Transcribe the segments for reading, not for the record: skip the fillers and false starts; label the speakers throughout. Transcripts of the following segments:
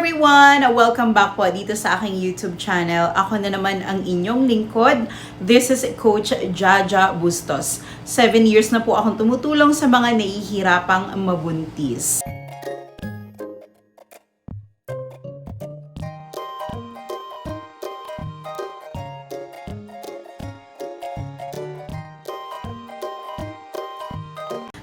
Speaker 1: everyone! Welcome back po dito sa aking YouTube channel. Ako na naman ang inyong lingkod. This is Coach Jaja Bustos. 7 years na po akong tumutulong sa mga nahihirapang mabuntis.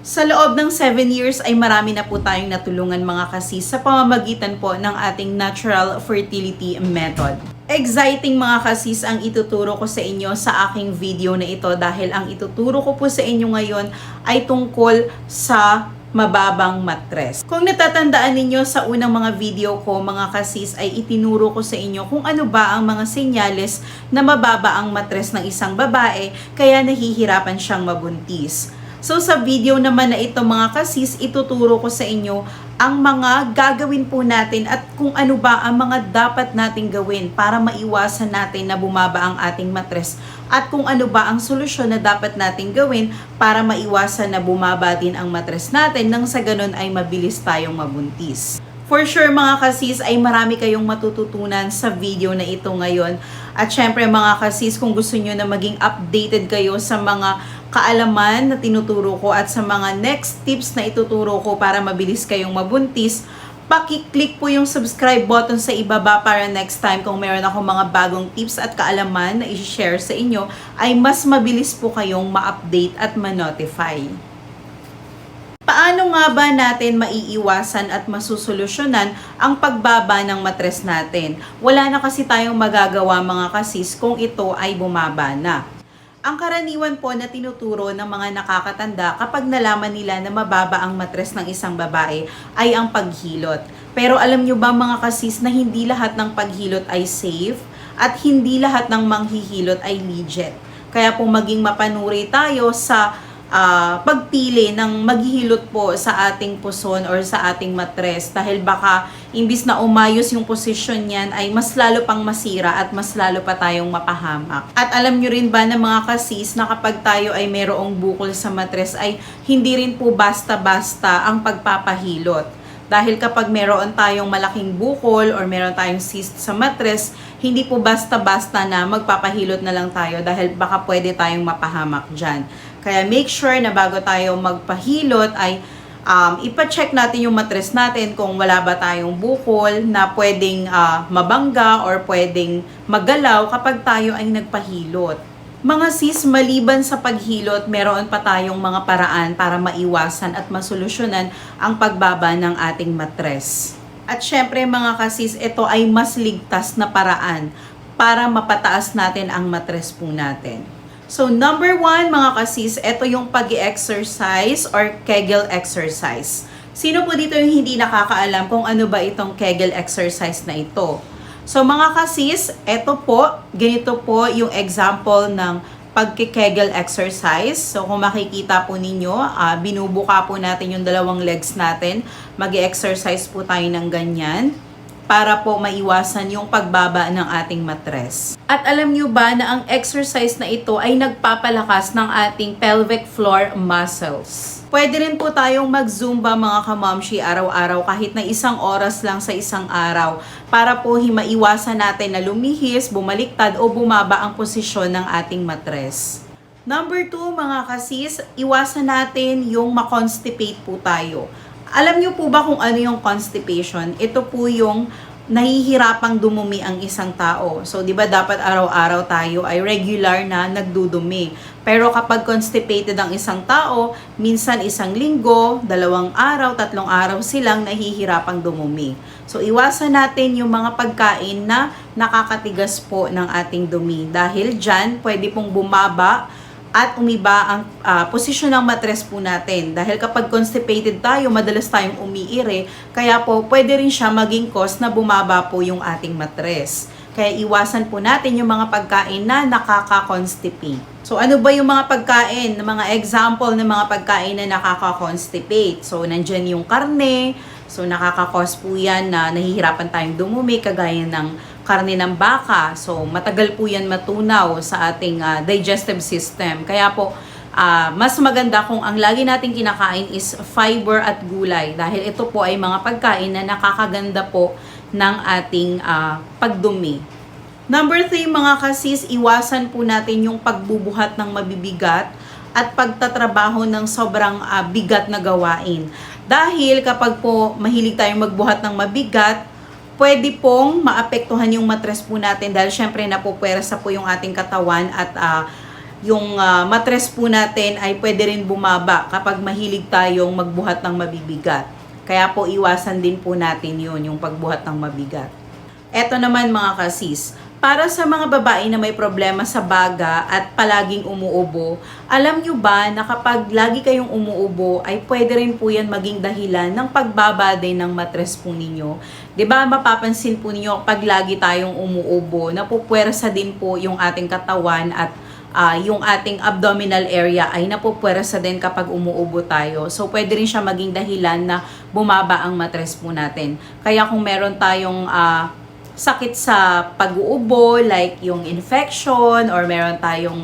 Speaker 1: Sa loob ng 7 years ay marami na po tayong natulungan mga kasis sa pamamagitan po ng ating natural fertility method. Exciting mga kasis ang ituturo ko sa inyo sa aking video na ito dahil ang ituturo ko po sa inyo ngayon ay tungkol sa mababang matres. Kung natatandaan ninyo sa unang mga video ko mga kasis ay itinuro ko sa inyo kung ano ba ang mga senyales na mababa ang matres ng isang babae kaya nahihirapan siyang mabuntis. So sa video naman na ito mga kasis, ituturo ko sa inyo ang mga gagawin po natin at kung ano ba ang mga dapat nating gawin para maiwasan natin na bumaba ang ating matres at kung ano ba ang solusyon na dapat nating gawin para maiwasan na bumaba din ang matres natin nang sa ganun ay mabilis tayong mabuntis. For sure mga kasis ay marami kayong matututunan sa video na ito ngayon. At syempre mga kasis, kung gusto nyo na maging updated kayo sa mga kaalaman na tinuturo ko at sa mga next tips na ituturo ko para mabilis kayong mabuntis, paki-click po yung subscribe button sa ibaba para next time kung meron ako mga bagong tips at kaalaman na i-share sa inyo ay mas mabilis po kayong ma-update at ma-notify. Paano nga ba natin maiiwasan at masusolusyonan ang pagbaba ng matres natin? Wala na kasi tayong magagawa mga kasis kung ito ay bumaba na. Ang karaniwan po na tinuturo ng mga nakakatanda kapag nalaman nila na mababa ang matres ng isang babae ay ang paghilot. Pero alam nyo ba mga kasis na hindi lahat ng paghilot ay safe at hindi lahat ng manghihilot ay legit. Kaya po maging mapanuri tayo sa pagpili ng maghihilot po sa ating puson or sa ating matres dahil baka imbis na umayos yung posisyon niyan ay mas lalo pang masira at mas lalo pa tayong mapahamak. At alam nyo rin ba na mga kasis na kapag tayo ay mayroong bukol sa matres ay hindi rin po basta-basta ang pagpapahilot. Dahil kapag meron tayong malaking bukol or meron tayong cyst sa matres, hindi po basta-basta na magpapahilot na lang tayo dahil baka pwede tayong mapahamak dyan. Kaya make sure na bago tayo magpahilot ay ipa-check natin yung matres natin kung wala ba tayong bukol na pwedeng mabangga or pwedeng magalaw kapag tayo ay nagpahilot. Mga sis, maliban sa paghilot, meron pa tayong mga paraan para maiwasan at masolusyonan ang pagbaba ng ating matres. At syempre mga kasis, ito ay mas ligtas na paraan para mapataas natin ang matres po natin. So number 1 mga kasis, ito yung pag-exercise or Kegel exercise. Sino po dito yung hindi nakakaalam kung ano ba itong Kegel exercise na ito? So mga kasis, ito po, ganito po yung example ng pagki-Kegel exercise. So kung makikita po ninyo, binubuka po natin yung dalawang legs natin. Mag-exercise po tayo ng ganyan para po maiwasan yung pagbaba ng ating matres. At alam nyo ba na ang exercise na ito ay nagpapalakas ng ating pelvic floor muscles. Pwede rin po tayong mag-zumba mga kamamshi araw-araw kahit na 1 oras lang sa isang araw para po maiwasan natin na lumihis, bumaliktad o bumaba ang posisyon ng ating matres. Number 2 mga kasis, iwasan natin yung ma-constipate po tayo. Alam niyo po ba kung ano yung constipation? Ito po yung nahihirapang dumumi ang isang tao. So, di ba dapat araw-araw tayo ay regular na nagdudumi. Pero kapag constipated ang isang tao, minsan 1 linggo, 2 araw, 3 araw silang nahihirapang dumumi. So, iwasan natin yung mga pagkain na nakakatigas po ng ating dumi. Dahil dyan, pwede pong bumaba at umiba ang posisyon ng matres po natin. Dahil kapag constipated tayo, madalas tayong umiire, kaya po pwede rin siya maging cause na bumaba po yung ating matres. Kaya iwasan po natin yung mga pagkain na nakaka-constipate. So ano ba yung mga pagkain, mga example ng mga pagkain na nakaka-constipate? So nandyan yung karne, so nakaka-cause po yan na nahihirapan tayong dumumi, kagaya ng karne ng baka. So, matagal po yan matunaw sa ating digestive system. Kaya po, mas maganda kung ang lagi nating kinakain is fiber at gulay dahil ito po ay mga pagkain na nakakaganda po ng ating pagdumi. Number 3 mga kasis, iwasan po natin yung pagbubuhat ng mabibigat at pagtatrabaho ng sobrang bigat na gawain. Dahil kapag po mahilig tayong magbuhat ng mabigat, pwede pong maapektuhan yung matres po natin dahil syempre napupwersa po yung ating katawan at yung matres po natin ay pwede rin bumaba kapag mahilig tayong magbuhat ng mabibigat. Kaya po iwasan din po natin yun, yung pagbuhat ng mabigat. Eto naman mga kasis, para sa mga babae na may problema sa baga at palaging umuubo, alam nyo ba na kapag lagi kayong umuubo ay pwede rin po yan maging dahilan ng pagbaba din ng matres po ninyo. 'Di ba mapapansin po ninyo pag lagi tayong umuubo, napupwersa din po yung ating katawan at yung ating abdominal area ay napupwersa din kapag umuubo tayo. So pwede rin siya maging dahilan na bumaba ang matres po natin. Kaya kung meron tayong sakit sa pag-uubo, like yung infection or meron tayong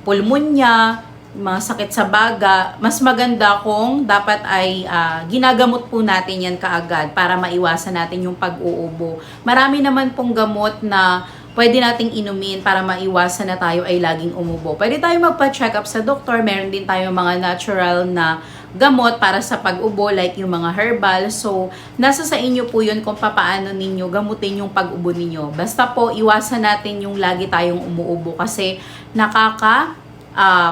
Speaker 1: pulmonya, mga sakit sa baga, mas maganda kung dapat ay ginagamot po natin yan kaagad para maiwasan natin yung pag-uubo. Marami naman pong gamot na pwede nating inumin para maiwasan na tayo ay laging umubo. Pwede tayo magpa-check up sa doktor, meron din tayong mga natural na gamot para sa pag-ubo like yung mga herbal. So, nasa sa inyo po yun kung paano ninyo gamutin yung pag-ubo ninyo. Basta po, iwasan natin yung lagi tayong umuubo kasi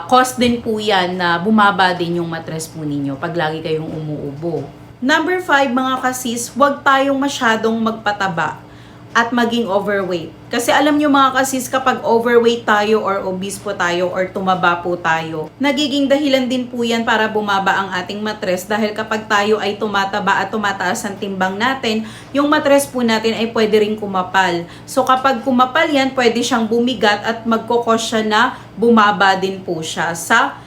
Speaker 1: cause din po yan na bumaba din yung matres po ninyo pag lagi kayong umuubo. Number 5 mga kasis, huwag tayong masyadong magpataba at maging overweight. Kasi alam nyo mga kasis, kapag overweight tayo or obese po tayo or tumaba po tayo, nagiging dahilan din po yan para bumaba ang ating matres dahil kapag tayo ay tumataba at tumataas ang timbang natin, yung matres po natin ay pwede rin kumapal. So kapag kumapal yan, pwede siyang bumigat at magkokos siya na bumaba din po siya sa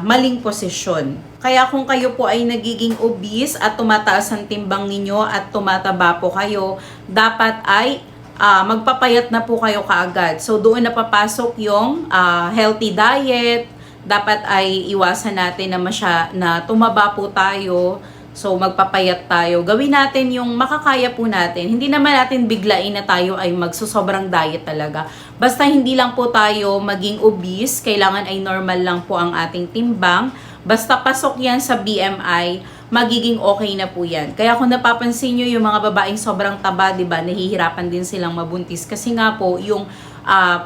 Speaker 1: maling posisyon. Kaya kung kayo po ay nagiging obese at tumataas ang timbang ninyo at tumataba po kayo, dapat ay magpapayat na po kayo kaagad. So doon na papasok yung healthy diet. Dapat ay iwasan natin na tumaba po tayo. So magpapayat tayo. Gawin natin yung makakaya po natin. Hindi naman natin biglain na tayo ay magsusobrang diet talaga. Basta hindi lang po tayo maging obese, kailangan ay normal lang po ang ating timbang. Basta pasok yan sa BMI, magiging okay na po yan. Kaya kung napapansin nyo yung mga babaeng sobrang taba, diba, nahihirapan din silang mabuntis. Kasi nga po, yung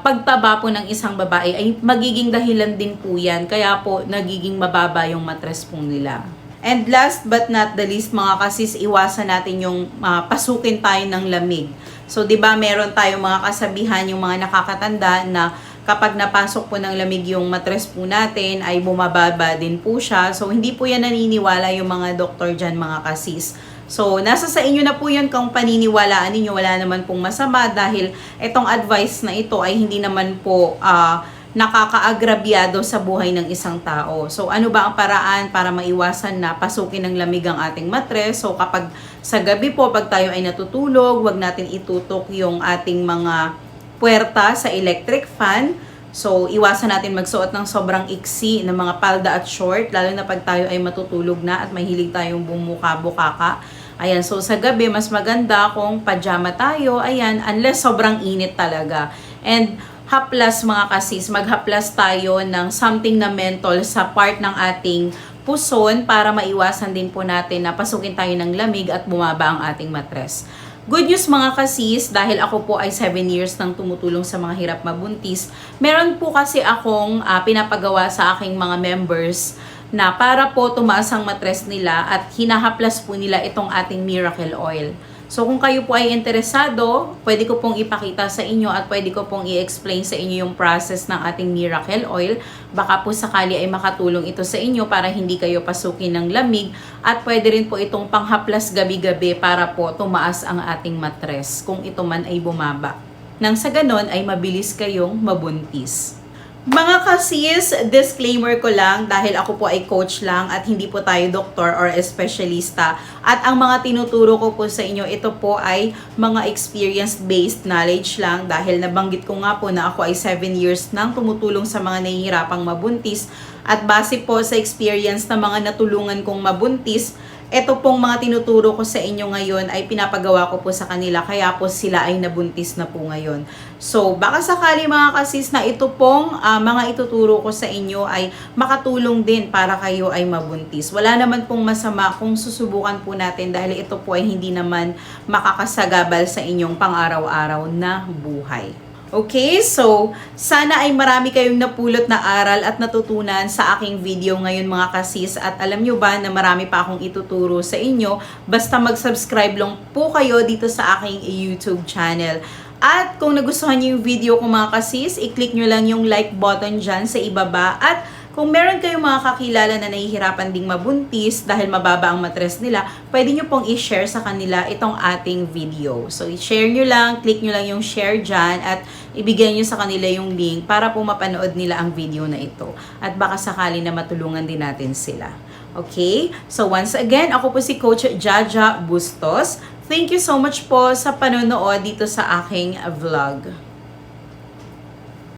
Speaker 1: pagtaba po ng isang babae ay magiging dahilan din po yan. Kaya po, nagiging mababa yung matres po nila. And last but not the least mga kasis, iwasan natin yung pasukin tayo ng lamig. So 'di ba meron tayong mga kasabihan yung mga nakakatanda na kapag napasok po ng lamig yung matres po natin ay bumababa din po siya. So hindi po yan naniniwala yung mga doktor dyan mga kasis. So nasa sa inyo na po yan kung paniniwalaan ninyo, wala naman pong masama dahil itong advice na ito ay hindi naman po nakakaagrabyado sa buhay ng isang tao. So, ano ba ang paraan para maiwasan na pasukin ng lamig ang ating matres? So, kapag sa gabi po, pag tayo ay natutulog, wag natin itutok yung ating mga puwerta sa electric fan. So, iwasan natin magsuot ng sobrang iksi ng mga palda at short, lalo na pag tayo ay matutulog na at mahilig tayong bumuka-bukaka. Ayan, so sa gabi, mas maganda kung pajama tayo, ayan, unless sobrang init talaga. And haplas mga kasis, maghaplas tayo ng something na mentol sa part ng ating puson para maiwasan din po natin na pasukin tayo ng lamig at bumaba ang ating matres. Good news mga kasis, dahil ako po ay 7 years nang tumutulong sa mga hirap mabuntis, meron po kasi akong pinapagawa sa aking mga members na para po tumaas ang matres nila at hinahaplas po nila itong ating miracle oil. So kung kayo po ay interesado, pwede ko pong ipakita sa inyo at pwede ko pong i-explain sa inyo yung process ng ating miracle oil. Baka po sakali ay makatulong ito sa inyo para hindi kayo pasukin ng lamig at pwede rin po itong panghaplas gabi-gabi para po tumaas ang ating matres kung ito man ay bumaba. Nang sa ganon ay mabilis kayong mabuntis. Mga kasis, disclaimer ko lang dahil ako po ay coach lang at hindi po tayo doktor or espesyalista. At ang mga tinuturo ko po sa inyo, ito po ay mga experience-based knowledge lang dahil nabanggit ko nga po na ako ay 7 years nang tumutulong sa mga nahihirapang mabuntis. At base po sa experience ng mga natulungan kong mabuntis, ito pong mga tinuturo ko sa inyo ngayon ay pinapagawa ko po sa kanila kaya po sila ay nabuntis na po ngayon. So, baka sakali mga kasis na ito pong mga ituturo ko sa inyo ay makatulong din para kayo ay mabuntis. Wala naman pong masama kung susubukan po natin dahil ito po ay hindi naman makakasagabal sa inyong pang-araw-araw na buhay. Okay, so sana ay marami kayong napulot na aral at natutunan sa aking video ngayon mga kasis. At alam nyo ba na marami pa akong ituturo sa inyo, basta mag-subscribe lang po kayo dito sa aking YouTube channel. At kung nagustuhan nyo yung video ko mga kasis, i-click nyo lang yung like button dyan sa ibaba. At kung meron kayong mga kakilala na nahihirapan ding mabuntis dahil mababa ang matres nila, pwede nyo pong i-share sa kanila itong ating video. So, i-share nyo lang, click nyo lang yung share dyan at ibigay nyo sa kanila yung link para po mapanood nila ang video na ito. At baka sakali na matulungan din natin sila. Okay? So, once again, ako po si Coach Jaja Bustos. Thank you so much po sa panonood dito sa aking vlog.